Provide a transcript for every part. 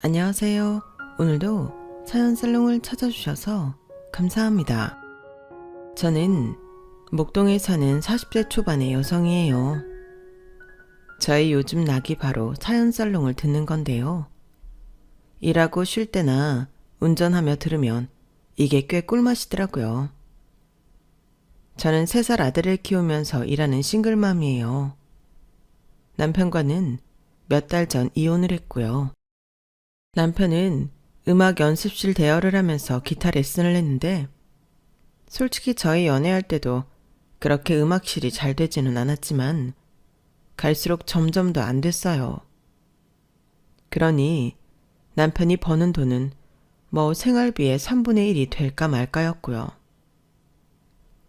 안녕하세요. 오늘도 사연 살롱을 찾아주셔서 감사합니다. 저는 목동에 사는 40대 초반의 여성이에요. 저의 요즘 낙이 바로 사연 살롱을 듣는 건데요. 일하고 쉴 때나 운전하며 들으면 이게 꽤 꿀맛이더라고요. 저는 3살 아들을 키우면서 일하는 싱글맘이에요. 남편과는 몇 달 전 이혼을 했고요. 남편은 음악 연습실 대여를 하면서 기타 레슨을 했는데 솔직히 저희 연애할 때도 그렇게 음악실이 잘 되지는 않았지만 갈수록 점점 더 안 됐어요. 그러니 남편이 버는 돈은 생활비의 3분의 1이 될까 말까였고요.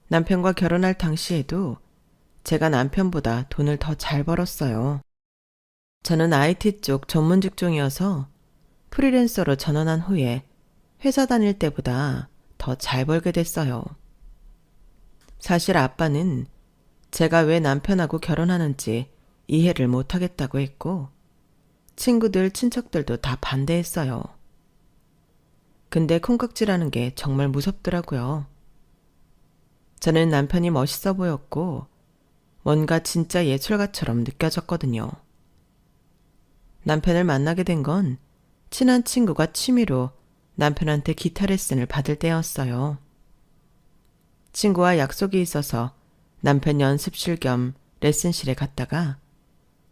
남편과 결혼할 당시에도 제가 남편보다 돈을 더 잘 벌었어요. 저는 IT 쪽 전문 직종이어서 프리랜서로 전환한 후에 회사 다닐 때보다 더 잘 벌게 됐어요. 사실 아빠는 제가 왜 남편하고 결혼하는지 이해를 못하겠다고 했고 친구들, 친척들도 다 반대했어요. 근데 콩깍지라는 게 정말 무섭더라고요. 저는 남편이 멋있어 보였고 뭔가 진짜 예술가처럼 느껴졌거든요. 남편을 만나게 된 건 친한 친구가 취미로 남편한테 기타 레슨을 받을 때였어요. 친구와 약속이 있어서 남편 연습실 겸 레슨실에 갔다가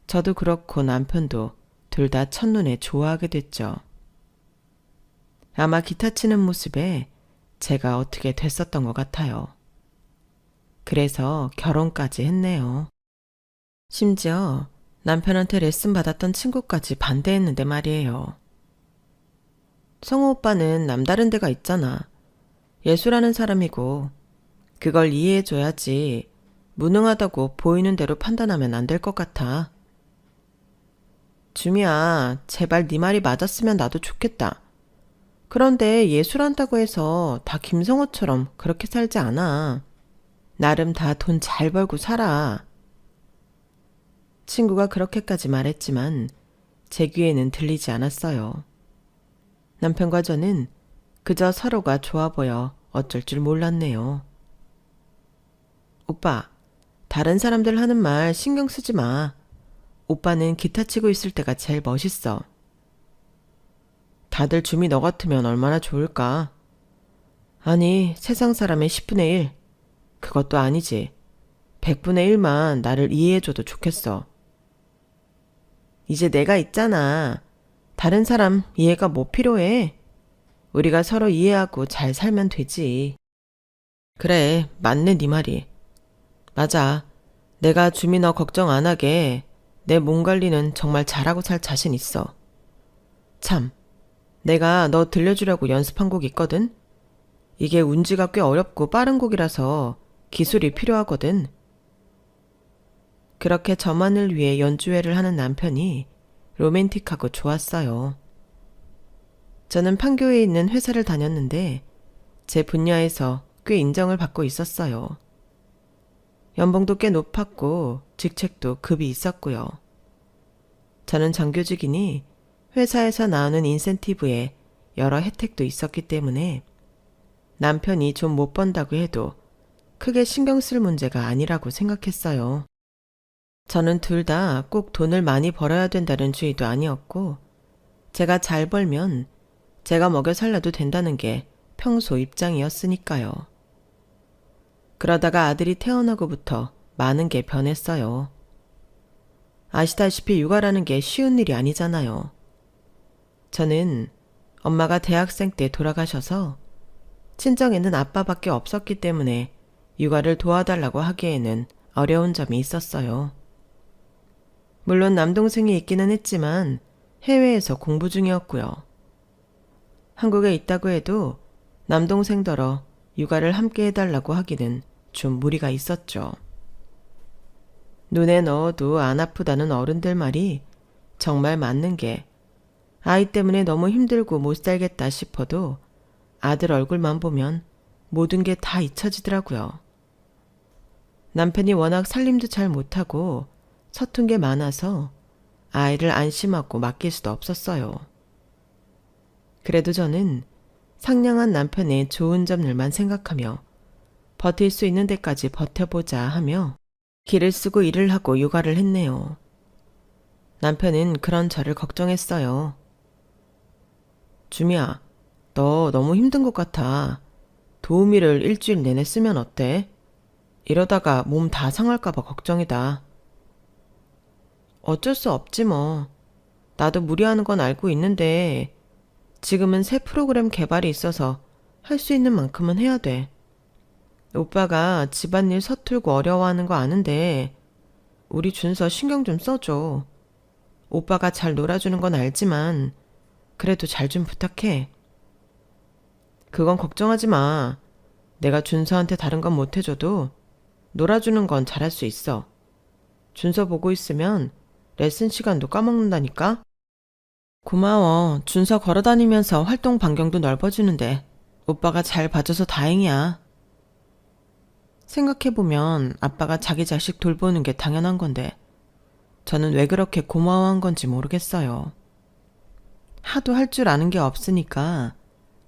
저도 그렇고 남편도 둘 다 첫눈에 좋아하게 됐죠. 아마 기타 치는 모습에 제가 어떻게 됐었던 것 같아요. 그래서 결혼까지 했네요. 심지어 남편한테 레슨 받았던 친구까지 반대했는데 말이에요. 성우 오빠는 남다른 데가 있잖아. 예술하는 사람이고 그걸 이해해줘야지 무능하다고 보이는 대로 판단하면 안 될 것 같아. 주미야, 제발 네 말이 맞았으면 나도 좋겠다. 그런데 예술한다고 해서 다 김성호처럼 그렇게 살지 않아. 나름 다 돈 잘 벌고 살아. 친구가 그렇게까지 말했지만 제 귀에는 들리지 않았어요. 남편과 저는 그저 서로가 좋아 보여 어쩔 줄 몰랐네요. 오빠, 다른 사람들 하는 말 신경 쓰지 마. 오빠는 기타 치고 있을 때가 제일 멋있어. 다들 줌이 너 같으면 얼마나 좋을까? 아니, 세상 사람의 10분의 1. 그것도 아니지. 100분의 1만 나를 이해해줘도 좋겠어. 이제 내가 있잖아. 다른 사람 이해가 뭐 필요해? 우리가 서로 이해하고 잘 살면 되지. 그래, 맞네 네 말이. 맞아. 내가 주미 너 걱정 안 하게 내 몸 관리는 정말 잘하고 살 자신 있어. 참, 내가 너 들려주려고 연습한 곡 있거든? 이게 운지가 꽤 어렵고 빠른 곡이라서 기술이 필요하거든. 그렇게 저만을 위해 연주회를 하는 남편이 로맨틱하고 좋았어요. 저는 판교에 있는 회사를 다녔는데 제 분야에서 꽤 인정을 받고 있었어요. 연봉도 꽤 높았고 직책도 급이 있었고요. 저는 정규직이니 회사에서 나오는 인센티브에 여러 혜택도 있었기 때문에 남편이 좀 못 번다고 해도 크게 신경 쓸 문제가 아니라고 생각했어요. 저는 둘 다 꼭 돈을 많이 벌어야 된다는 주의도 아니었고 제가 잘 벌면 제가 먹여 살려도 된다는 게 평소 입장이었으니까요. 그러다가 아들이 태어나고부터 많은 게 변했어요. 아시다시피 육아라는 게 쉬운 일이 아니잖아요. 저는 엄마가 대학생 때 돌아가셔서 친정에는 아빠밖에 없었기 때문에 육아를 도와달라고 하기에는 어려운 점이 있었어요. 물론 남동생이 있기는 했지만 해외에서 공부 중이었고요. 한국에 있다고 해도 남동생더러 육아를 함께 해달라고 하기는 좀 무리가 있었죠. 눈에 넣어도 안 아프다는 어른들 말이 정말 맞는 게 아이 때문에 너무 힘들고 못 살겠다 싶어도 아들 얼굴만 보면 모든 게 다 잊혀지더라고요. 남편이 워낙 살림도 잘 못하고 서툰 게 많아서 아이를 안심하고 맡길 수도 없었어요. 그래도 저는 상냥한 남편의 좋은 점들만 생각하며 버틸 수 있는 데까지 버텨보자 하며 기를 쓰고 일을 하고 육아를 했네요. 남편은 그런 저를 걱정했어요. 주미야, 너 너무 힘든 것 같아. 도우미를 일주일 내내 쓰면 어때? 이러다가 몸 다 상할까봐 걱정이다. 어쩔 수 없지 뭐. 나도 무리하는 건 알고 있는데 지금은 새 프로그램 개발이 있어서 할 수 있는 만큼은 해야 돼. 오빠가 집안일 서툴고 어려워하는 거 아는데 우리 준서 신경 좀 써줘. 오빠가 잘 놀아주는 건 알지만 그래도 잘 좀 부탁해. 그건 걱정하지 마. 내가 준서한테 다른 건 못 해줘도 놀아주는 건 잘할 수 있어. 준서 보고 있으면 레슨 시간도 까먹는다니까? 고마워. 준서 걸어다니면서 활동 반경도 넓어지는데 오빠가 잘 봐줘서 다행이야. 생각해보면 아빠가 자기 자식 돌보는 게 당연한 건데 저는 왜 그렇게 고마워한 건지 모르겠어요. 하도 할 줄 아는 게 없으니까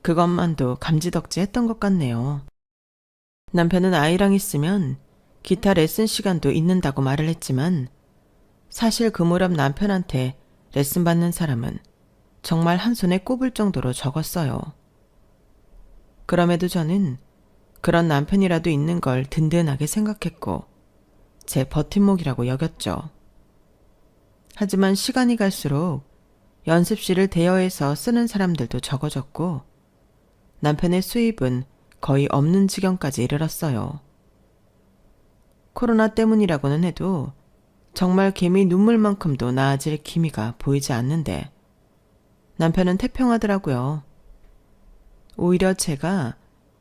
그것만도 감지덕지 했던 것 같네요. 남편은 아이랑 있으면 기타 레슨 시간도 있는다고 말을 했지만 사실 그 무렵 남편한테 레슨 받는 사람은 정말 한 손에 꼽을 정도로 적었어요. 그럼에도 저는 그런 남편이라도 있는 걸 든든하게 생각했고 제 버팀목이라고 여겼죠. 하지만 시간이 갈수록 연습실을 대여해서 쓰는 사람들도 적어졌고 남편의 수입은 거의 없는 지경까지 이르렀어요. 코로나 때문이라고는 해도 정말 개미 눈물만큼도 나아질 기미가 보이지 않는데 남편은 태평하더라고요. 오히려 제가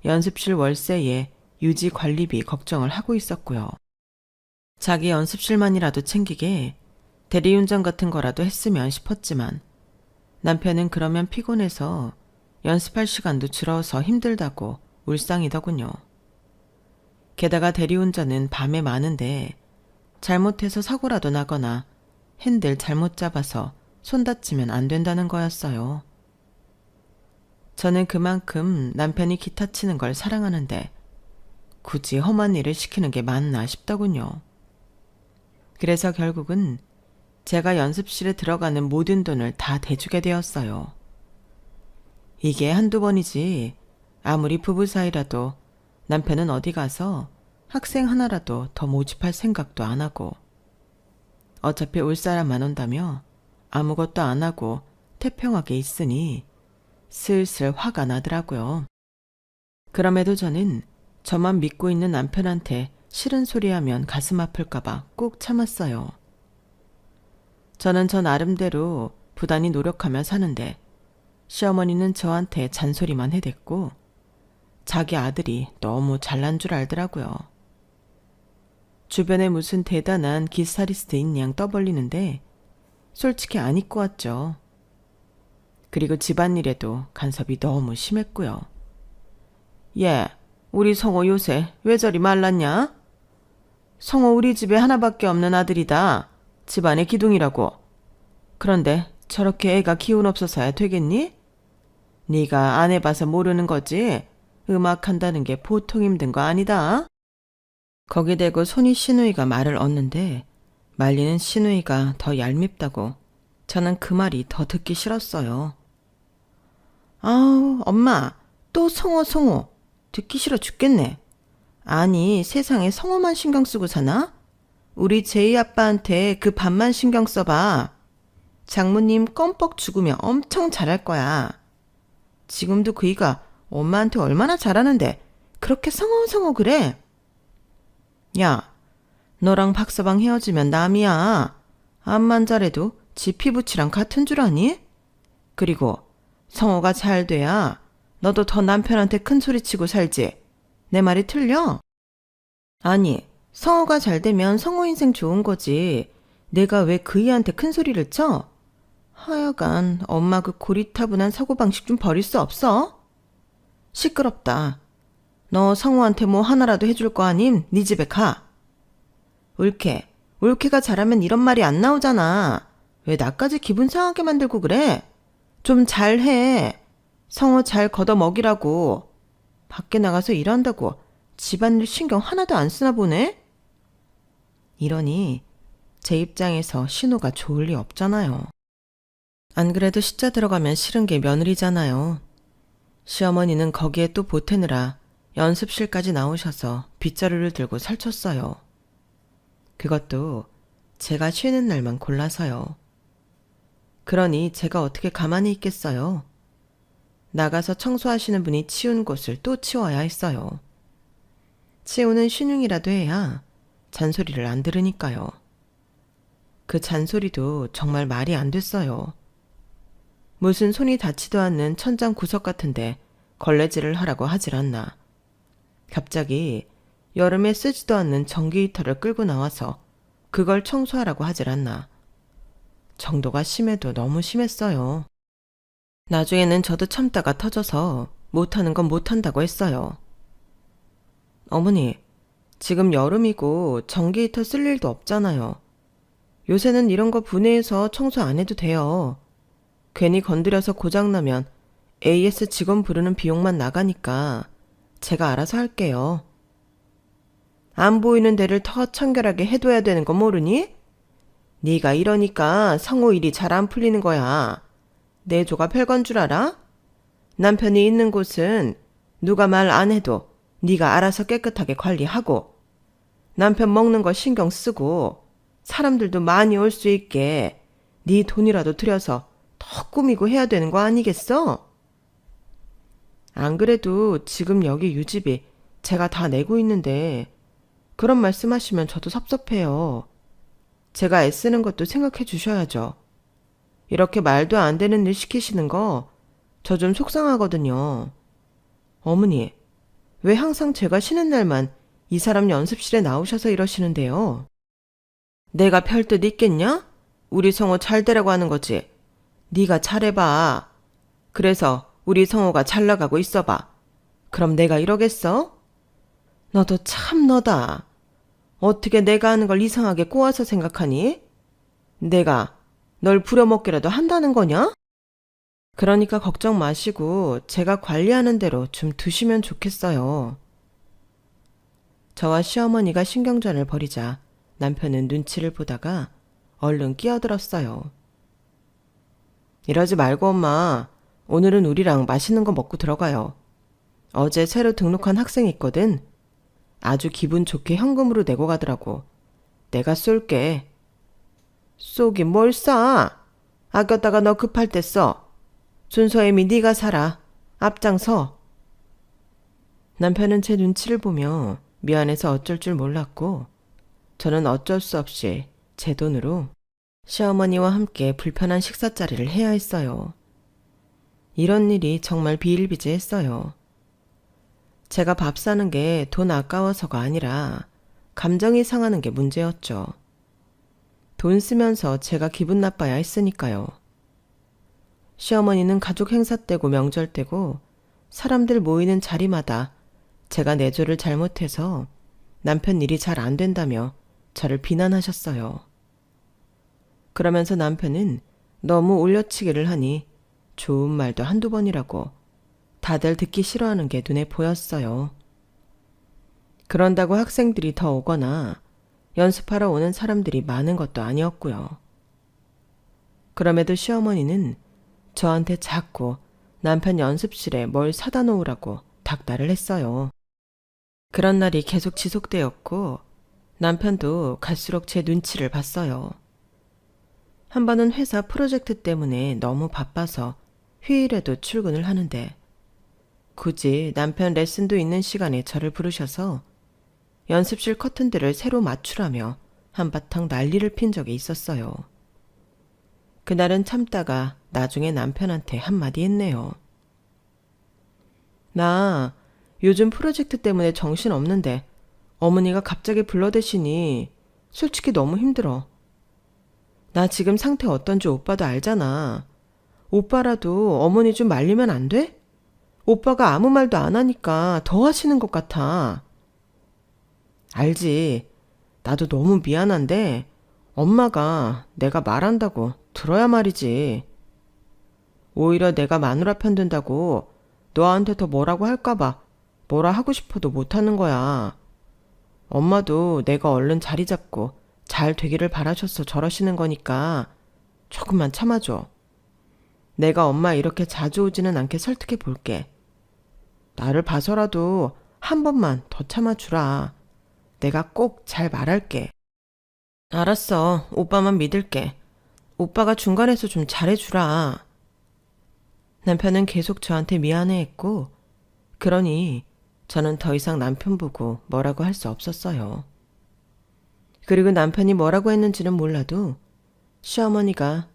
연습실 월세에 유지 관리비 걱정을 하고 있었고요. 자기 연습실만이라도 챙기게 대리운전 같은 거라도 했으면 싶었지만 남편은 그러면 피곤해서 연습할 시간도 줄어서 힘들다고 울상이더군요. 게다가 대리운전은 밤에 많은데 잘못해서 사고라도 나거나 핸들 잘못 잡아서 손 다치면 안 된다는 거였어요. 저는 그만큼 남편이 기타 치는 걸 사랑하는데 굳이 험한 일을 시키는 게 맞나 싶더군요. 그래서 결국은 제가 연습실에 들어가는 모든 돈을 다 대주게 되었어요. 이게 한두 번이지 아무리 부부 사이라도 남편은 어디 가서 학생 하나라도 더 모집할 생각도 안 하고 어차피 올 사람 안 온다며 아무것도 안 하고 태평하게 있으니 슬슬 화가 나더라고요. 그럼에도 저는 저만 믿고 있는 남편한테 싫은 소리 하면 가슴 아플까봐 꾹 참았어요. 저는 저 나름대로 부단히 노력하며 사는데 시어머니는 저한테 잔소리만 해댔고 자기 아들이 너무 잘난 줄 알더라고요. 주변에 무슨 대단한 기타리스트인 양 떠벌리는데 솔직히 안 입고 왔죠. 그리고 집안일에도 간섭이 너무 심했고요. 얘, 우리 성호 요새 왜 저리 말랐냐? 성호 우리 집에 하나밖에 없는 아들이다. 집안의 기둥이라고. 그런데 저렇게 애가 기운 없어서야 되겠니? 네가 안 해봐서 모르는 거지. 음악한다는 게 보통 힘든 거 아니다. 거기 대고 손이 시누이가 말을 얻는데 말리는 시누이가 더 얄밉다고 저는 그 말이 더 듣기 싫었어요. 아우 엄마 또 성호 듣기 싫어 죽겠네. 아니 세상에 성호만 신경 쓰고 사나? 우리 제이 아빠한테 그 밥만 신경 써봐. 장모님 껌뻑 죽으면 엄청 잘할 거야. 지금도 그이가 엄마한테 얼마나 잘하는데 그렇게 성호 그래? 야, 너랑 박서방 헤어지면 남이야. 암만 잘해도 지 피부치랑 같은 줄 아니? 그리고 성호가 잘 돼야 너도 더 남편한테 큰 소리 치고 살지. 내 말이 틀려? 아니, 성호가 잘 되면 성호 인생 좋은 거지. 내가 왜 그이한테 큰 소리를 쳐? 하여간 엄마 그 고리타분한 사고방식 좀 버릴 수 없어? 시끄럽다. 너 성호한테 뭐 하나라도 해줄 거 아님? 네 집에 가. 올케가 잘하면 이런 말이 안 나오잖아. 왜 나까지 기분 상하게 만들고 그래? 좀 잘해. 성호 잘 걷어 먹이라고. 밖에 나가서 일한다고 집안일 신경 하나도 안 쓰나 보네? 이러니 제 입장에서 신호가 좋을 리 없잖아요. 안 그래도 시자 들어가면 싫은 게 며느리잖아요. 시어머니는 거기에 또 보태느라 연습실까지 나오셔서 빗자루를 들고 설쳤어요. 그것도 제가 쉬는 날만 골라서요. 그러니 제가 어떻게 가만히 있겠어요. 나가서 청소하시는 분이 치운 곳을 또 치워야 했어요. 치우는 신용이라도 해야 잔소리를 안 들으니까요. 그 잔소리도 정말 말이 안 됐어요. 무슨 손이 닿지도 않는 천장 구석 같은데 걸레질을 하라고 하질 않나. 갑자기 여름에 쓰지도 않는 전기 히터를 끌고 나와서 그걸 청소하라고 하질 않나. 정도가 심해도 너무 심했어요. 나중에는 저도 참다가 터져서 못하는 건 못한다고 했어요. 어머니, 지금 여름이고 전기 히터 쓸 일도 없잖아요. 요새는 이런 거 분해해서 청소 안 해도 돼요. 괜히 건드려서 고장나면 AS 직원 부르는 비용만 나가니까 제가 알아서 할게요. 안 보이는 데를 더 청결하게 해둬야 되는 거 모르니? 네가 이러니까 성호 일이 잘 안 풀리는 거야. 내 조가 별건 줄 알아? 남편이 있는 곳은 누가 말 안 해도 네가 알아서 깨끗하게 관리하고 남편 먹는 거 신경 쓰고 사람들도 많이 올 수 있게 네 돈이라도 들여서 더 꾸미고 해야 되는 거 아니겠어? 안 그래도 지금 여기 유지비 제가 다 내고 있는데 그런 말씀하시면 저도 섭섭해요. 제가 애쓰는 것도 생각해 주셔야죠. 이렇게 말도 안 되는 일 시키시는 거 저 좀 속상하거든요. 어머니, 왜 항상 제가 쉬는 날만 이 사람 연습실에 나오셔서 이러시는데요? 내가 별뜻 있겠냐? 우리 성호 잘 되라고 하는 거지. 네가 잘해봐. 그래서 우리 성호가 잘 나가고 있어봐. 그럼 내가 이러겠어? 너도 참 너다. 어떻게 내가 하는 걸 이상하게 꼬아서 생각하니? 내가 널 부려먹기라도 한다는 거냐? 그러니까 걱정 마시고 제가 관리하는 대로 좀 두시면 좋겠어요. 저와 시어머니가 신경전을 벌이자 남편은 눈치를 보다가 얼른 끼어들었어요. 이러지 말고 엄마, 오늘은 우리랑 맛있는 거 먹고 들어가요. 어제 새로 등록한 학생이 있거든. 아주 기분 좋게 현금으로 내고 가더라고. 내가 쏠게. 쏘긴 뭘 쏴? 아꼈다가 너 급할 때 써. 준서애미 네가 사라. 앞장서. 남편은 제 눈치를 보며 미안해서 어쩔 줄 몰랐고 저는 어쩔 수 없이 제 돈으로 시어머니와 함께 불편한 식사자리를 해야 했어요. 이런 일이 정말 비일비재했어요. 제가 밥 사는 게 돈 아까워서가 아니라 감정이 상하는 게 문제였죠. 돈 쓰면서 제가 기분 나빠야 했으니까요. 시어머니는 가족 행사 때고 명절 때고 사람들 모이는 자리마다 제가 내조를 잘못해서 남편 일이 잘 안 된다며 저를 비난하셨어요. 그러면서 남편은 너무 올려치기를 하니 좋은 말도 한두 번이라고 다들 듣기 싫어하는 게 눈에 보였어요. 그런다고 학생들이 더 오거나 연습하러 오는 사람들이 많은 것도 아니었고요. 그럼에도 시어머니는 저한테 자꾸 남편 연습실에 뭘 사다 놓으라고 닥달을 했어요. 그런 날이 계속 지속되었고 남편도 갈수록 제 눈치를 봤어요. 한 번은 회사 프로젝트 때문에 너무 바빠서 휴일에도 출근을 하는데 굳이 남편 레슨도 있는 시간에 저를 부르셔서 연습실 커튼들을 새로 맞추라며 한바탕 난리를 핀 적이 있었어요. 그날은 참다가 나중에 남편한테 한마디 했네요. 나 요즘 프로젝트 때문에 정신 없는데 어머니가 갑자기 불러대시니 솔직히 너무 힘들어. 나 지금 상태 어떤지 오빠도 알잖아. 오빠라도 어머니 좀 말리면 안 돼? 오빠가 아무 말도 안 하니까 더 하시는 것 같아. 알지. 나도 너무 미안한데 엄마가 내가 말한다고 들어야 말이지. 오히려 내가 마누라 편든다고 너한테 더 뭐라고 할까봐 뭐라 하고 싶어도 못하는 거야. 엄마도 내가 얼른 자리 잡고 잘 되기를 바라셔서 저러시는 거니까 조금만 참아줘. 내가 엄마 이렇게 자주 오지는 않게 설득해 볼게. 나를 봐서라도 한 번만 더 참아주라. 내가 꼭 잘 말할게. 알았어. 오빠만 믿을게. 오빠가 중간에서 좀 잘해주라. 남편은 계속 저한테 미안해했고, 그러니 저는 더 이상 남편 보고 뭐라고 할 수 없었어요. 그리고 남편이 뭐라고 했는지는 몰라도 시어머니가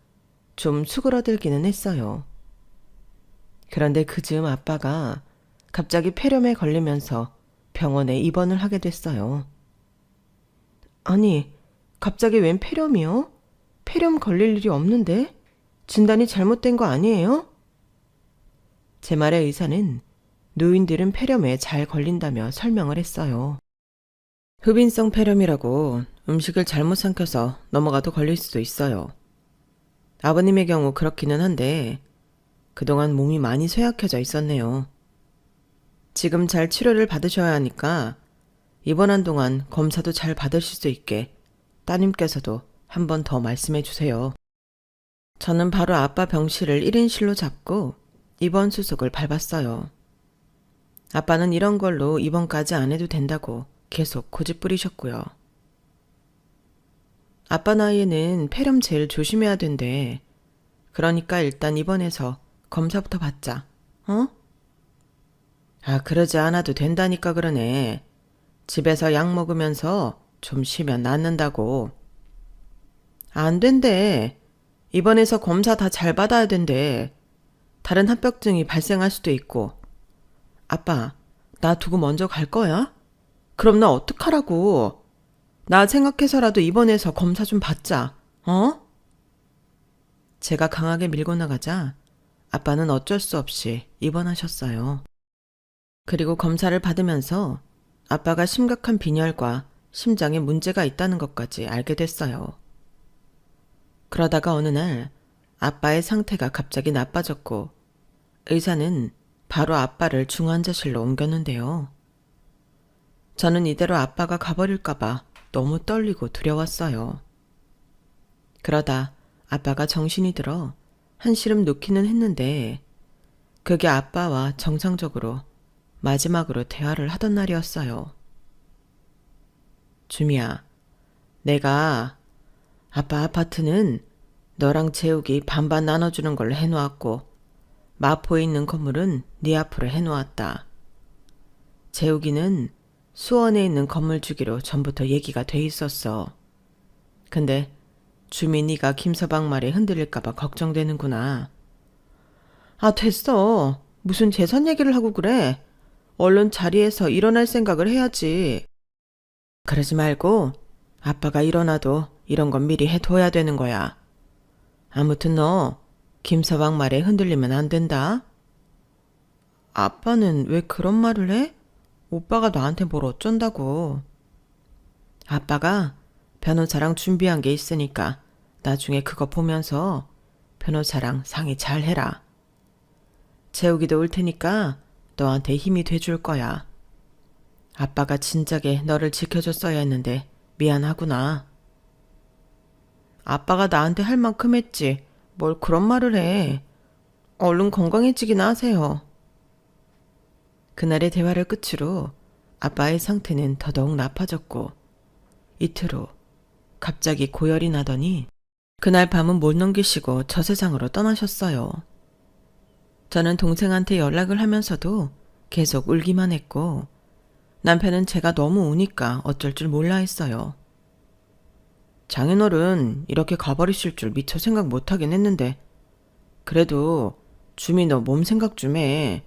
좀 수그러들기는 했어요. 그런데 그 즈음 아빠가 갑자기 폐렴에 걸리면서 병원에 입원을 하게 됐어요. 아니, 갑자기 웬 폐렴이요? 폐렴 걸릴 일이 없는데? 진단이 잘못된 거 아니에요? 제 말에 의사는 노인들은 폐렴에 잘 걸린다며 설명을 했어요. 흡인성 폐렴이라고 음식을 잘못 삼켜서 넘어가도 걸릴 수도 있어요. 아버님의 경우 그렇기는 한데 그동안 몸이 많이 쇠약해져 있었네요. 지금 잘 치료를 받으셔야 하니까 입원한 동안 검사도 잘 받으실 수 있게 따님께서도 한 번 더 말씀해 주세요. 저는 바로 아빠 병실을 1인실로 잡고 입원 수속을 밟았어요. 아빠는 이런 걸로 입원까지 안 해도 된다고 계속 고집 부리셨고요. 아빠 나이에는 폐렴 제일 조심해야 된대. 그러니까 일단 입원해서 검사부터 받자. 어? 아, 그러지 않아도 된다니까 그러네. 집에서 약 먹으면서 좀 쉬면 낫는다고. 안 된대. 입원해서 검사 다 잘 받아야 된대. 다른 합병증이 발생할 수도 있고. 아빠, 나 두고 먼저 갈 거야? 그럼 나 어떡하라고. 나 생각해서라도 입원해서 검사 좀 받자. 어? 제가 강하게 밀고 나가자 아빠는 어쩔 수 없이 입원하셨어요. 그리고 검사를 받으면서 아빠가 심각한 빈혈과 심장에 문제가 있다는 것까지 알게 됐어요. 그러다가 어느 날 아빠의 상태가 갑자기 나빠졌고 의사는 바로 아빠를 중환자실로 옮겼는데요. 저는 이대로 아빠가 가버릴까봐 너무 떨리고 두려웠어요. 그러다 아빠가 정신이 들어 한시름 놓기는 했는데 그게 아빠와 정상적으로 마지막으로 대화를 하던 날이었어요. 주미야, 내가 아빠 아파트는 너랑 재욱이 반반 나눠주는 걸로 해놓았고 마포에 있는 건물은 네 앞으로 해놓았다. 재욱이는 수원에 있는 건물 주기로 전부터 얘기가 돼 있었어. 근데 주민이가 김서방 말에 흔들릴까봐 걱정되는구나. 아, 됐어. 무슨 재산 얘기를 하고 그래. 얼른 자리에서 일어날 생각을 해야지. 그러지 말고 아빠가 일어나도 이런 건 미리 해둬야 되는 거야. 아무튼 너 김서방 말에 흔들리면 안 된다. 아빠는 왜 그런 말을 해? 오빠가 나한테 뭘 어쩐다고. 아빠가 변호사랑 준비한 게 있으니까 나중에 그거 보면서 변호사랑 상의 잘 해라. 재욱이도 올 테니까 너한테 힘이 돼줄 거야. 아빠가 진작에 너를 지켜줬어야 했는데 미안하구나. 아빠가 나한테 할 만큼 했지. 뭘 그런 말을 해. 얼른 건강해지기나 하세요. 그날의 대화를 끝으로 아빠의 상태는 더더욱 나빠졌고 이틀 후 갑자기 고열이 나더니 그날 밤은 못 넘기시고 저 세상으로 떠나셨어요. 저는 동생한테 연락을 하면서도 계속 울기만 했고 남편은 제가 너무 우니까 어쩔 줄 몰라 했어요. 장인어른 이렇게 가버리실 줄 미처 생각 못하긴 했는데 그래도 주미 너 몸 생각 좀 해.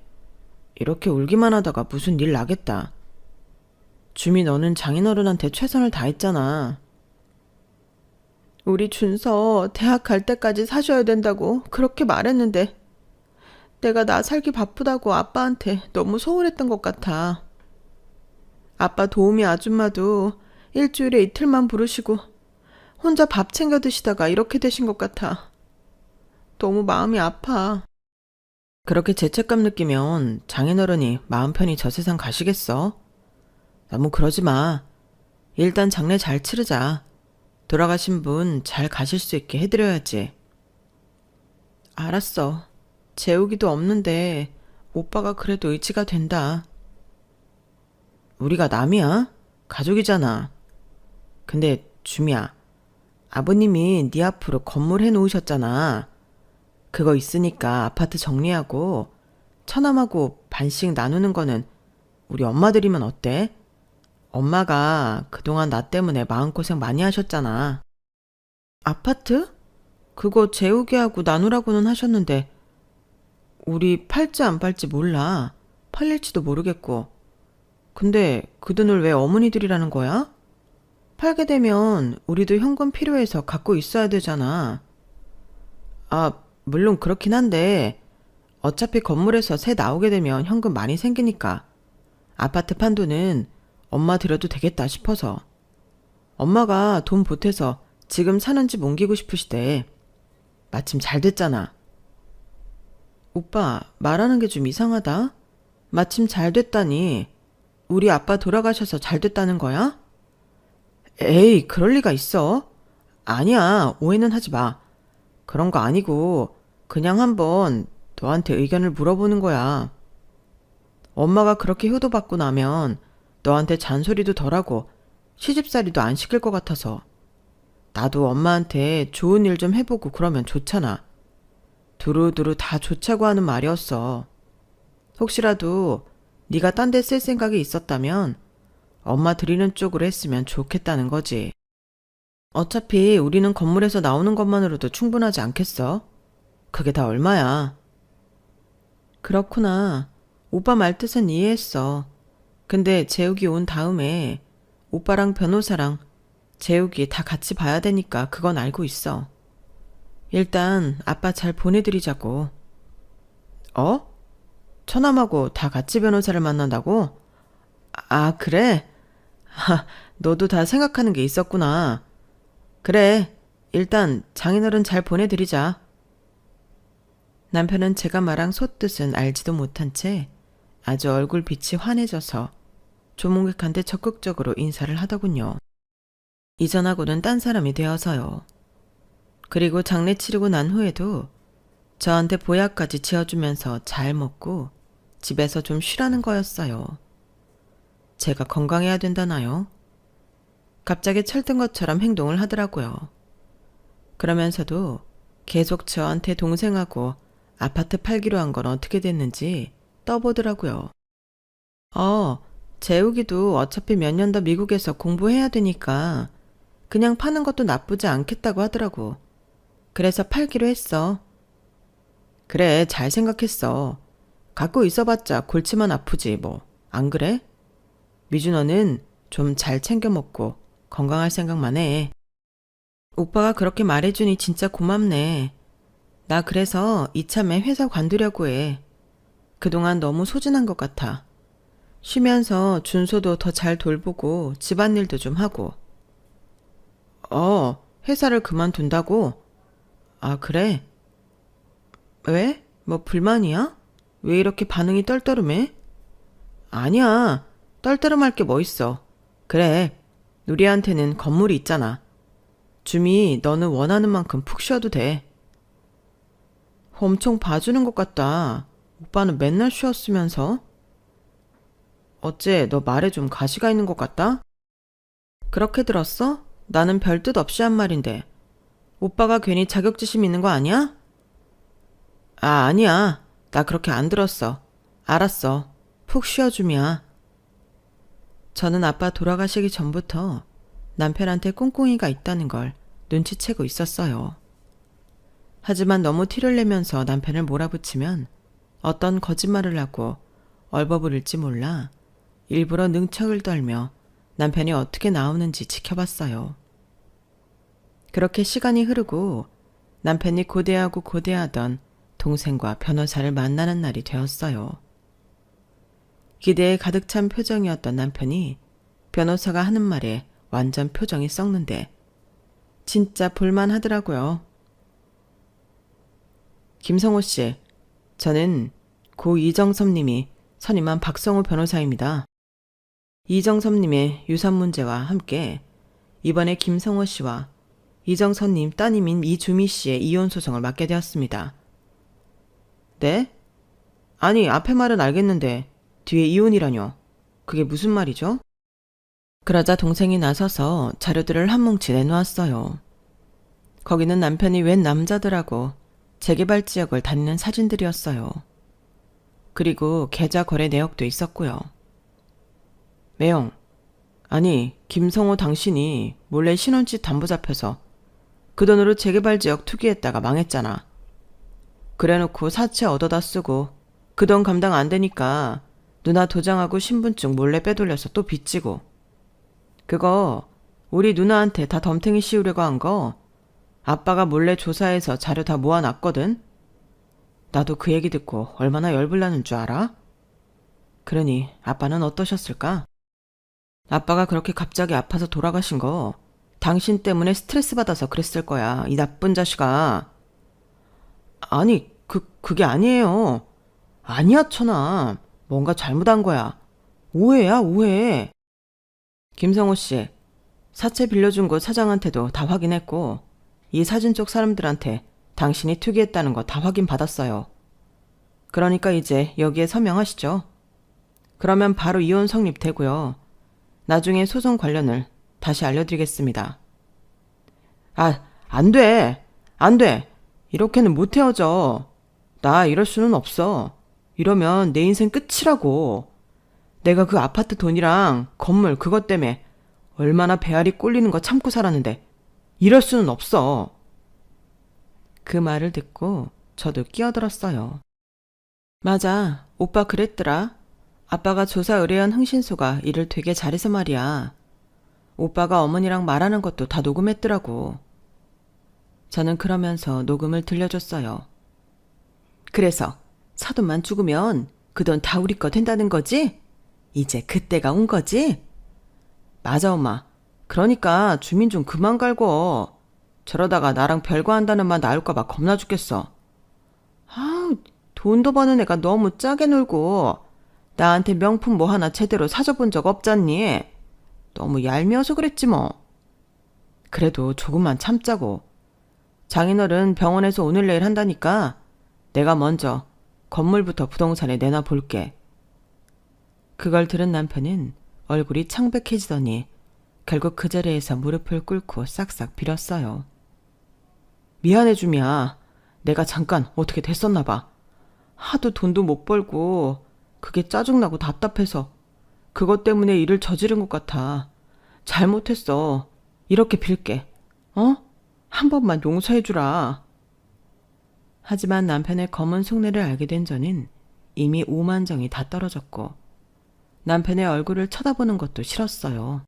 이렇게 울기만 하다가 무슨 일 나겠다. 주미 너는 장인어른한테 최선을 다했잖아. 우리 준서 대학 갈 때까지 사셔야 된다고 그렇게 말했는데 내가 나 살기 바쁘다고 아빠한테 너무 소홀했던 것 같아. 아빠 도우미 아줌마도 일주일에 이틀만 부르시고 혼자 밥 챙겨 드시다가 이렇게 되신 것 같아. 너무 마음이 아파. 그렇게 죄책감 느끼면 장인어른이 마음 편히 저 세상 가시겠어? 너무 그러지 마. 일단 장례 잘 치르자. 돌아가신 분 잘 가실 수 있게 해드려야지. 알았어. 재우기도 없는데 오빠가 그래도 의지가 된다. 우리가 남이야? 가족이잖아. 근데 주미야, 아버님이 네 앞으로 건물 해놓으셨잖아. 그거 있으니까 아파트 정리하고 처남하고 반씩 나누는 거는 우리 엄마들이면 어때? 엄마가 그동안 나 때문에 마음고생 많이 하셨잖아. 아파트? 그거 재우게 하고 나누라고는 하셨는데 우리 팔지 안 팔지 몰라. 팔릴지도 모르겠고. 근데 그 돈을 왜 어머니들이라는 거야? 팔게 되면 우리도 현금 필요해서 갖고 있어야 되잖아. 아, 물론 그렇긴 한데 어차피 건물에서 새 나오게 되면 현금 많이 생기니까 아파트 판 돈은 엄마 드려도 되겠다 싶어서. 엄마가 돈 보태서 지금 사는 집 옮기고 싶으시대. 마침 잘 됐잖아. 오빠, 말하는 게 좀 이상하다. 마침 잘 됐다니. 우리 아빠 돌아가셔서 잘 됐다는 거야? 에이, 그럴 리가 있어? 아니야, 오해는 하지 마. 그런 거 아니고 그냥 한번 너한테 의견을 물어보는 거야. 엄마가 그렇게 효도받고 나면 너한테 잔소리도 덜하고 시집살이도 안 시킬 것 같아서. 나도 엄마한테 좋은 일 좀 해보고 그러면 좋잖아. 두루두루 다 좋자고 하는 말이었어. 혹시라도 네가 딴 데 쓸 생각이 있었다면 엄마 드리는 쪽으로 했으면 좋겠다는 거지. 어차피 우리는 건물에서 나오는 것만으로도 충분하지 않겠어? 그게 다 얼마야? 그렇구나. 오빠 말 뜻은 이해했어. 근데 재욱이 온 다음에 오빠랑 변호사랑 재욱이 다 같이 봐야 되니까 그건 알고 있어. 일단 아빠 잘 보내드리자고. 어? 처남하고 다 같이 변호사를 만난다고? 아, 그래? 너도 다 생각하는 게 있었구나. 그래, 일단 장인어른 잘 보내드리자. 남편은 제가 말한 솥뜻은 알지도 못한 채 아주 얼굴빛이 환해져서 조문객한테 적극적으로 인사를 하더군요. 이전하고는 딴 사람이 되어서요. 그리고 장례 치르고 난 후에도 저한테 보약까지 지어주면서 잘 먹고 집에서 좀 쉬라는 거였어요. 제가 건강해야 된다나요? 갑자기 철든 것처럼 행동을 하더라고요. 그러면서도 계속 저한테 동생하고 아파트 팔기로 한 건 어떻게 됐는지 떠보더라고요. 재욱이도 어차피 몇 년 더 미국에서 공부해야 되니까 그냥 파는 것도 나쁘지 않겠다고 하더라고. 그래서 팔기로 했어. 그래, 잘 생각했어. 갖고 있어봤자 골치만 아프지 뭐. 안 그래? 미준어는 좀 잘 챙겨 먹고 건강할 생각만 해. 오빠가 그렇게 말해주니 진짜 고맙네. 나 그래서 이참에 회사 관두려고 해. 그동안 너무 소진한 것 같아. 쉬면서 준소도 더 잘 돌보고 집안일도 좀 하고. 회사를 그만둔다고? 아, 그래? 왜? 뭐 불만이야? 왜 이렇게 반응이 떨떠름해? 아니야. 떨떠름할 게 뭐 있어. 그래. 누리한테는 건물이 있잖아. 주미, 너는 원하는 만큼 푹 쉬어도 돼. 엄청 봐주는 것 같다. 오빠는 맨날 쉬었으면서. 어째 너 말에 좀 가시가 있는 것 같다? 그렇게 들었어? 나는 별 뜻 없이 한 말인데. 오빠가 괜히 자격지심 있는 거 아니야? 아, 아니야. 나 그렇게 안 들었어. 알았어. 푹 쉬어주미야. 저는 아빠 돌아가시기 전부터 남편한테 꿍꿍이가 있다는 걸 눈치채고 있었어요. 하지만 너무 티를 내면서 남편을 몰아붙이면 어떤 거짓말을 하고 얼버무릴지 몰라 일부러 능척을 떨며 남편이 어떻게 나오는지 지켜봤어요. 그렇게 시간이 흐르고 남편이 고대하고 고대하던 동생과 변호사를 만나는 날이 되었어요. 기대에 가득 찬 표정이었던 남편이 변호사가 하는 말에 완전 표정이 썩는데 진짜 볼만하더라고요. 김성호 씨, 저는 고 이정섭님이 선임한 박성호 변호사입니다. 이정섭님의 유산 문제와 함께 이번에 김성호 씨와 이정섭님 따님인 이주미 씨의 이혼 소송을 맡게 되었습니다. 네? 아니, 앞에 말은 알겠는데 뒤에 이혼이라뇨. 그게 무슨 말이죠? 그러자 동생이 나서서 자료들을 한 뭉치 내놓았어요. 거기는 남편이 웬 남자들하고 재개발 지역을 다니는 사진들이었어요. 그리고 계좌 거래 내역도 있었고요. 매영, 아니 김성호 당신이 몰래 신혼집 담보 잡혀서 그 돈으로 재개발 지역 투기했다가 망했잖아. 그래놓고 사채 얻어다 쓰고 그 돈 감당 안 되니까 누나 도장하고 신분증 몰래 빼돌려서 또 빚지고, 그거 우리 누나한테 다 덤탱이 씌우려고 한 거 아빠가 몰래 조사해서 자료 다 모아놨거든. 나도 그 얘기 듣고 얼마나 열불나는 줄 알아? 그러니 아빠는 어떠셨을까? 아빠가 그렇게 갑자기 아파서 돌아가신 거 당신 때문에 스트레스 받아서 그랬을 거야, 이 나쁜 자식아. 아니, 그게 아니에요. 아니야, 천아. 뭔가 잘못한 거야. 오해야, 오해. 김성호 씨, 사채 빌려준 곳 사장한테도 다 확인했고 이 사진 쪽 사람들한테 당신이 투기했다는 거 다 확인받았어요. 그러니까 이제 여기에 서명하시죠. 그러면 바로 이혼 성립되고요. 나중에 소송 관련을 다시 알려드리겠습니다. 아, 안 돼. 안 돼. 이렇게는 못 헤어져. 나 이럴 수는 없어. 이러면 내 인생 끝이라고. 내가 그 아파트 돈이랑 건물 그것 때문에 얼마나 배알이 꼴리는 거 참고 살았는데 이럴 수는 없어. 그 말을 듣고 저도 끼어들었어요. 맞아, 오빠 그랬더라. 아빠가 조사 의뢰한 흥신소가 일을 되게 잘해서 말이야. 오빠가 어머니랑 말하는 것도 다 녹음했더라고. 저는 그러면서 녹음을 들려줬어요. 그래서 사돈만 죽으면 그 돈 다 우리 거 된다는 거지? 이제 그때가 온 거지? 맞아, 엄마. 그러니까 주민 좀 그만 갈고. 저러다가 나랑 별거 한다는 말 나올까봐 겁나 죽겠어. 아우, 돈도 버는 애가 너무 짜게 놀고 나한테 명품 뭐 하나 제대로 사줘본 적 없잖니? 너무 얄미워서 그랬지 뭐. 그래도 조금만 참자고. 장인어른 병원에서 오늘 내일 한다니까 내가 먼저 건물부터 부동산에 내놔 볼게. 그걸 들은 남편은 얼굴이 창백해지더니 결국 그 자리에서 무릎을 꿇고 싹싹 빌었어요. 미안해 주미야. 내가 잠깐 어떻게 됐었나 봐. 하도 돈도 못 벌고 그게 짜증나고 답답해서 그것 때문에 일을 저지른 것 같아. 잘못했어. 이렇게 빌게. 어? 한 번만 용서해 주라. 하지만 남편의 검은 속내를 알게 된 저는 이미 오만정이 다 떨어졌고 남편의 얼굴을 쳐다보는 것도 싫었어요.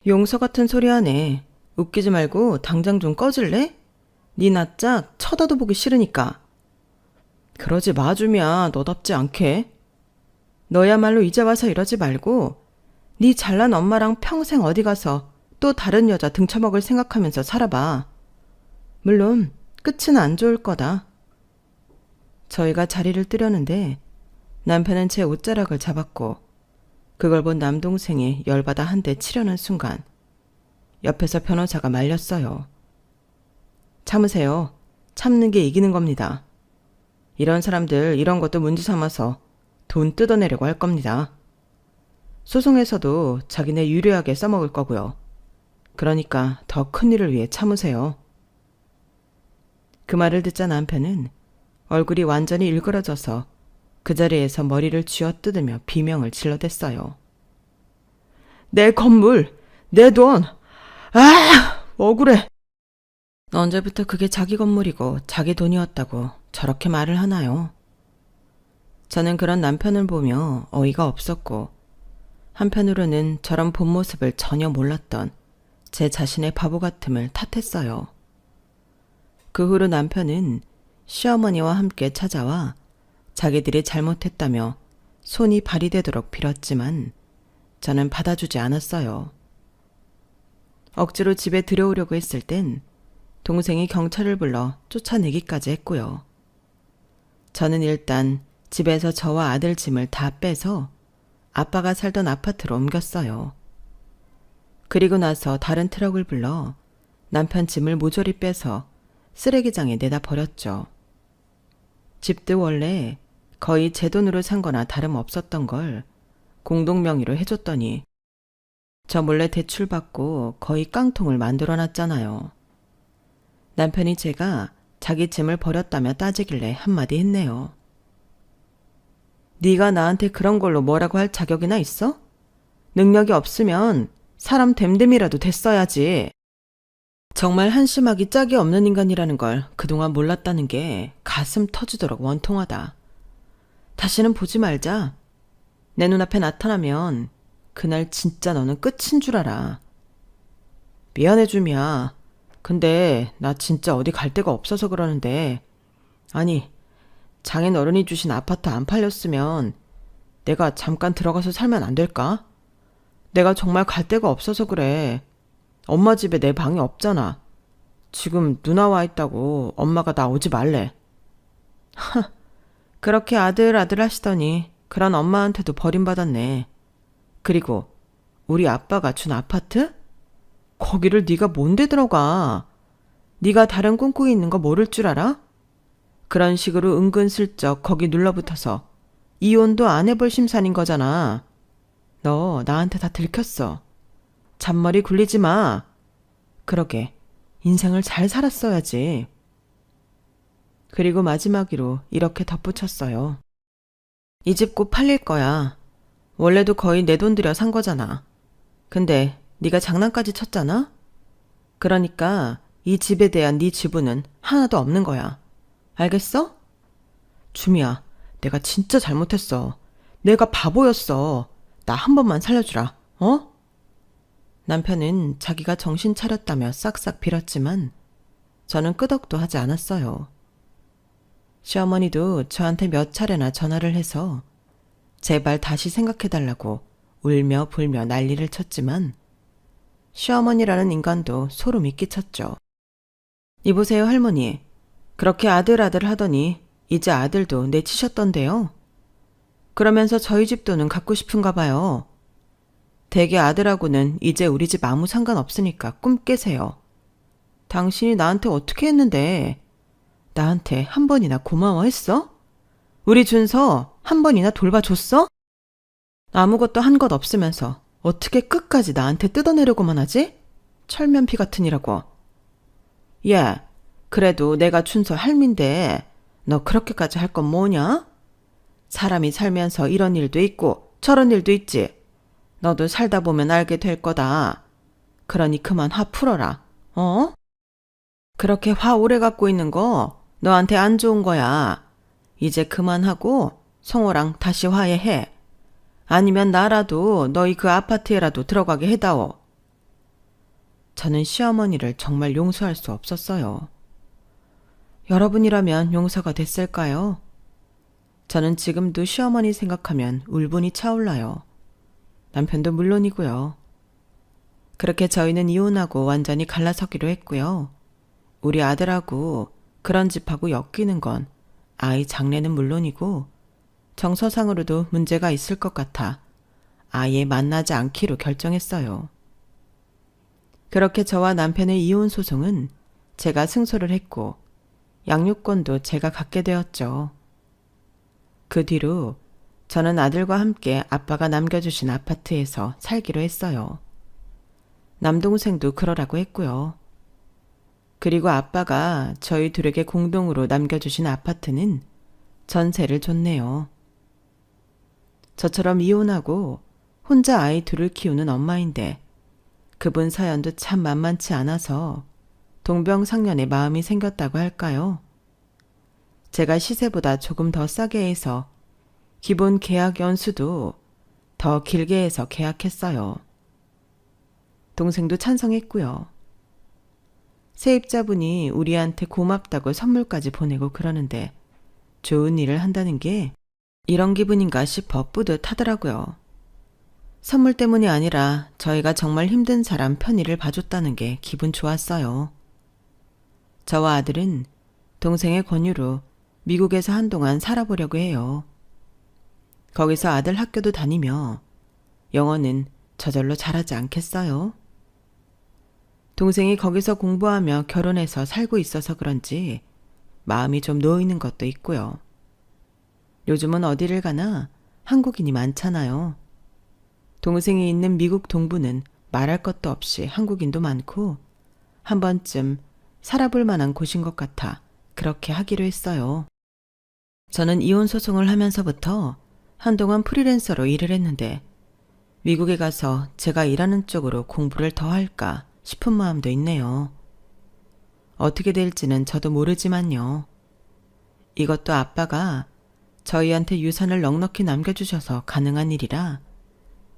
용서 같은 소리 하네. 웃기지 말고 당장 좀 꺼질래? 네 낯짝 쳐다도 보기 싫으니까. 그러지 마 주미야. 너답지 않게. 너야말로 이제 와서 이러지 말고 네 잘난 엄마랑 평생 어디 가서 또 다른 여자 등쳐먹을 생각하면서 살아봐. 물론 끝은 안 좋을 거다. 저희가 자리를 뜨려는데 남편은 제 옷자락을 잡았고 그걸 본 남동생이 열받아 한 대 치려는 순간 옆에서 변호사가 말렸어요. 참으세요. 참는 게 이기는 겁니다. 이런 사람들 이런 것도 문제 삼아서 돈 뜯어내려고 할 겁니다. 소송에서도 자기네 유리하게 써먹을 거고요. 그러니까 더 큰 일을 위해 참으세요. 그 말을 듣자 남편은 얼굴이 완전히 일그러져서 그 자리에서 머리를 쥐어뜯으며 비명을 질러댔어요. 내 건물, 내 돈, 억울해. 언제부터 그게 자기 건물이고 자기 돈이었다고 저렇게 말을 하나요? 저는 그런 남편을 보며 어이가 없었고 한편으로는 저런 본 모습을 전혀 몰랐던 제 자신의 바보 같음을 탓했어요. 그 후로 남편은 시어머니와 함께 찾아와 자기들이 잘못했다며 손이 발이 되도록 빌었지만 저는 받아주지 않았어요. 억지로 집에 들여오려고 했을 땐 동생이 경찰을 불러 쫓아내기까지 했고요. 저는 일단 집에서 저와 아들 짐을 다 빼서 아빠가 살던 아파트로 옮겼어요. 그리고 나서 다른 트럭을 불러 남편 짐을 모조리 빼서 쓰레기장에 내다 버렸죠. 집도 원래 거의 제 돈으로 산 거나 다름없었던 걸 공동 명의로 해줬더니 저 몰래 대출받고 거의 깡통을 만들어놨잖아요. 남편이 제가 자기 짐을 버렸다며 따지길래 한마디 했네요. 네가 나한테 그런 걸로 뭐라고 할 자격이나 있어? 능력이 없으면 사람 됨됨이라도 됐어야지. 정말 한심하기 짝이 없는 인간이라는 걸 그동안 몰랐다는 게 가슴 터지도록 원통하다. 다시는 보지 말자. 내 눈앞에 나타나면 그날 진짜 너는 끝인 줄 알아. 미안해 줌이야. 근데 나 진짜 어디 갈 데가 없어서 그러는데, 아니 장인 어른이 주신 아파트 안 팔렸으면 내가 잠깐 들어가서 살면 안 될까? 내가 정말 갈 데가 없어서 그래. 엄마 집에 내 방이 없잖아. 지금 누나 와 있다고 엄마가 나 오지 말래. 그렇게 아들 하시더니 그런 엄마한테도 버림받았네. 그리고 우리 아빠가 준 아파트? 거기를 네가 뭔데 들어가? 네가 다른 꿍꿍이 있는 거 모를 줄 알아? 그런 식으로 은근슬쩍 거기 눌러붙어서 이혼도 안 해볼 심산인 거잖아. 너 나한테 다 들켰어. 잔머리 굴리지 마. 그러게 인생을 잘 살았어야지. 그리고 마지막으로 이렇게 덧붙였어요. 이 집 곧 팔릴 거야. 원래도 거의 내 돈 들여 산 거잖아. 근데 네가 장난까지 쳤잖아? 그러니까 이 집에 대한 네 지분은 하나도 없는 거야. 알겠어? 주미야, 내가 진짜 잘못했어. 내가 바보였어. 나 한 번만 살려주라. 어? 남편은 자기가 정신 차렸다며 싹싹 빌었지만 저는 끄덕도 하지 않았어요. 시어머니도 저한테 몇 차례나 전화를 해서 제발 다시 생각해달라고 울며 불며 난리를 쳤지만 시어머니라는 인간도 소름이 끼쳤죠. 이보세요 할머니. 그렇게 아들 하더니 이제 아들도 내치셨던데요. 그러면서 저희 집 돈은 갖고 싶은가 봐요. 대개 아들하고는 이제 우리 집 아무 상관없으니까 꿈 깨세요. 당신이 나한테 어떻게 했는데 나한테 한 번이나 고마워했어? 우리 준서 한 번이나 돌봐줬어? 아무것도 한 것 없으면서 어떻게 끝까지 나한테 뜯어내려고만 하지? 철면피 같으니라고. 예, 그래도 내가 준서 할민데 너 그렇게까지 할 건 뭐냐? 사람이 살면서 이런 일도 있고 저런 일도 있지. 너도 살다 보면 알게 될 거다. 그러니 그만 화 풀어라. 어? 그렇게 화 오래 갖고 있는 거 너한테 안 좋은 거야. 이제 그만하고 성호랑 다시 화해해. 아니면 나라도 너희 그 아파트에라도 들어가게 해다오. 저는 시어머니를 정말 용서할 수 없었어요. 여러분이라면 용서가 됐을까요? 저는 지금도 시어머니 생각하면 울분이 차올라요. 남편도 물론이고요. 그렇게 저희는 이혼하고 완전히 갈라서기로 했고요. 우리 아들하고 그런 집하고 엮이는 건 아이 장래는 물론이고 정서상으로도 문제가 있을 것 같아 아예 만나지 않기로 결정했어요. 그렇게 저와 남편의 이혼 소송은 제가 승소를 했고 양육권도 제가 갖게 되었죠. 그 뒤로 저는 아들과 함께 아빠가 남겨주신 아파트에서 살기로 했어요. 남동생도 그러라고 했고요. 그리고 아빠가 저희 둘에게 공동으로 남겨주신 아파트는 전세를 줬네요. 저처럼 이혼하고 혼자 아이 둘을 키우는 엄마인데 그분 사연도 참 만만치 않아서 동병상련의 마음이 생겼다고 할까요? 제가 시세보다 조금 더 싸게 해서 기본 계약 연수도 더 길게 해서 계약했어요. 동생도 찬성했고요. 세입자분이 우리한테 고맙다고 선물까지 보내고 그러는데 좋은 일을 한다는 게 이런 기분인가 싶어 뿌듯하더라고요. 선물 때문이 아니라 저희가 정말 힘든 사람 편의를 봐줬다는 게 기분 좋았어요. 저와 아들은 동생의 권유로 미국에서 한동안 살아보려고 해요. 거기서 아들 학교도 다니며 영어는 저절로 잘하지 않겠어요? 동생이 거기서 공부하며 결혼해서 살고 있어서 그런지 마음이 좀 놓이는 것도 있고요. 요즘은 어디를 가나 한국인이 많잖아요. 동생이 있는 미국 동부는 말할 것도 없이 한국인도 많고 한 번쯤 살아볼 만한 곳인 것 같아 그렇게 하기로 했어요. 저는 이혼 소송을 하면서부터 한동안 프리랜서로 일을 했는데 미국에 가서 제가 일하는 쪽으로 공부를 더 할까 싶은 마음도 있네요. 어떻게 될지는 저도 모르지만요. 이것도 아빠가 저희한테 유산을 넉넉히 남겨주셔서 가능한 일이라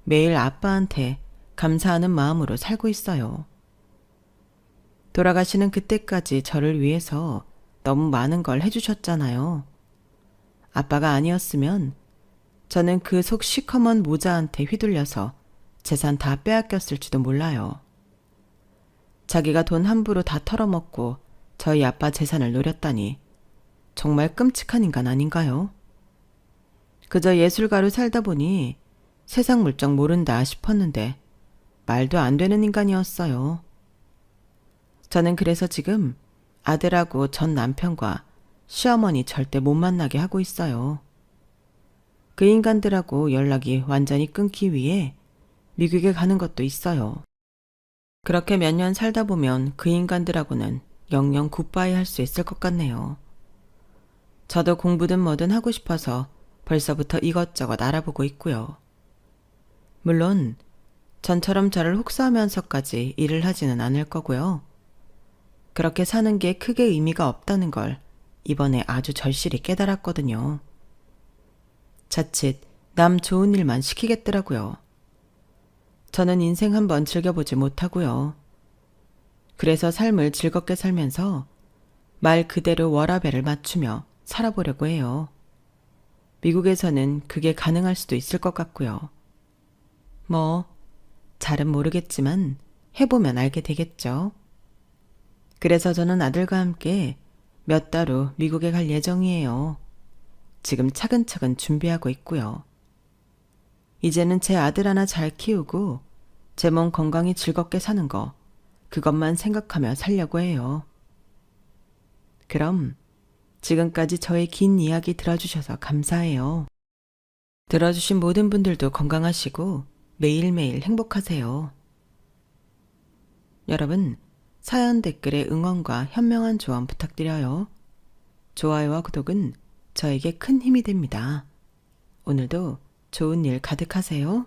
매일 아빠한테 감사하는 마음으로 살고 있어요. 돌아가시는 그때까지 저를 위해서 너무 많은 걸 해주셨잖아요. 아빠가 아니었으면 저는 그 속 시커먼 모자한테 휘둘려서 재산 다 빼앗겼을지도 몰라요. 자기가 돈 함부로 다 털어먹고 저희 아빠 재산을 노렸다니 정말 끔찍한 인간 아닌가요? 그저 예술가로 살다 보니 세상 물정 모른다 싶었는데 말도 안 되는 인간이었어요. 저는 그래서 지금 아들하고 전 남편과 시어머니 절대 못 만나게 하고 있어요. 그 인간들하고 연락이 완전히 끊기 위해 미국에 가는 것도 있어요. 그렇게 몇 년 살다 보면 그 인간들하고는 영영 굿바이 할 수 있을 것 같네요. 저도 공부든 뭐든 하고 싶어서 벌써부터 이것저것 알아보고 있고요. 물론 전처럼 저를 혹사하면서까지 일을 하지는 않을 거고요. 그렇게 사는 게 크게 의미가 없다는 걸 이번에 아주 절실히 깨달았거든요. 자칫 남 좋은 일만 시키겠더라고요. 저는 인생 한번 즐겨보지 못하고요. 그래서 삶을 즐겁게 살면서 말 그대로 워라밸을 맞추며 살아보려고 해요. 미국에서는 그게 가능할 수도 있을 것 같고요. 뭐, 잘은 모르겠지만 해보면 알게 되겠죠. 그래서 저는 아들과 함께 몇 달 후 미국에 갈 예정이에요. 지금 차근차근 준비하고 있고요. 이제는 제 아들 하나 잘 키우고 제 몸 건강히 즐겁게 사는 거 그것만 생각하며 살려고 해요. 그럼 지금까지 저의 긴 이야기 들어주셔서 감사해요. 들어주신 모든 분들도 건강하시고 매일매일 행복하세요. 여러분, 사연 댓글에 응원과 현명한 조언 부탁드려요. 좋아요와 구독은 저에게 큰 힘이 됩니다. 오늘도 좋은 일 가득하세요.